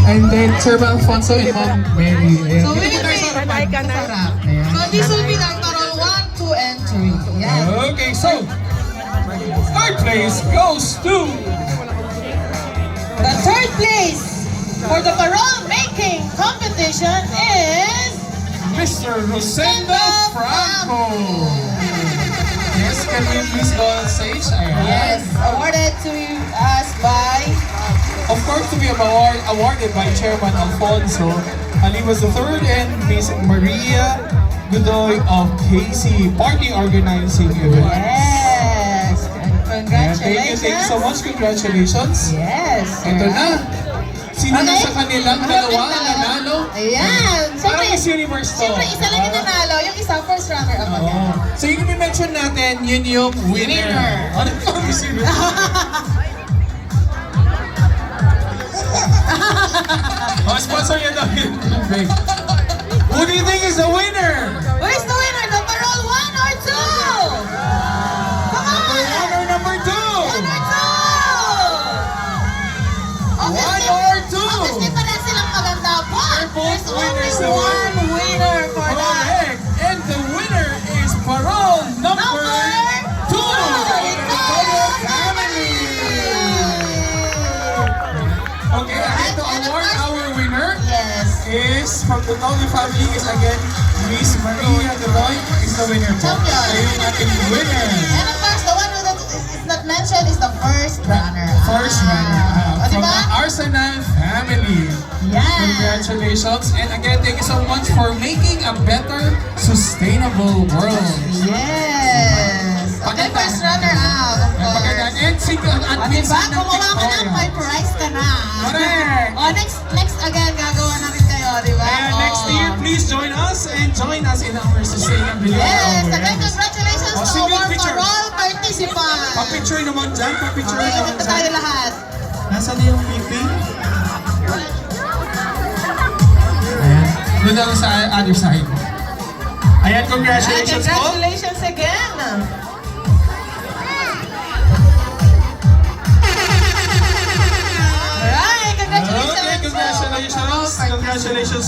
And then Sir Alfonso and Ma'am Mary. Ayan. So we will be, so this will be the parol 1, 2, and 3. Yeah. Okay, so third place goes to The third place for the parol making competition is Mr. Rosenda Franco. Yes, can we please go on stage? Ayan. awarded to us by Of course, to be awarded by Chairman Alfonso, Ali was the third, and Miss Maria Godoy of KC Party Organizing Events. Yes. Congratulations. Thank you so much. Congratulations. Yes. Ito na. Sino na Okay. sa kanilang dalawa nanalo? Ayan. Parang Miss Universe to. Siyempre, isa lang yung nanalo. Yung isa, first runner up Oo. again. So yung i-mention natin, yun yung winner. Winner. Ano ito? Miss Universe? Oh, sponsor yan daw yun. Who do you think is the winner? Who is the winner? The parol 1 or 2? Come on! One or number 2? 1 or 2? One or two? Obviously, pala silang maganda. But both there's only winners naman. one winner for that. Correct. And the winner is parol number 2. Okay, and to award our winner Yes. is from the Tony family is again Miss Maria Godoy is the winner po. Champion. Siya yung ating winner. And of course, the one who is not mentioned is the first runner. First runner Di from ba? the Arsenal family. Yes. Congratulations. And again, thank you so much for making a better, sustainable world. Yes. Okay, first runner up, of course. And si O, admin diba? Gumawa ka na, may prize ka na. Correct. O, next again, gagawa na rin kayo, di ba? And next year, please join us and join us in our sustainability Yes, again, awareness. congratulations O, to single our picture. parol participants. Pa-picture naman dyan, pa-picture Okay, naman ito dyan. tayo lahat. Nasaan yung PP? Ayan. Doon lang sa other side. Ayan, congratulations po. Congratulations again. Alright, congratulations. Okay, congratulations. Congratulations.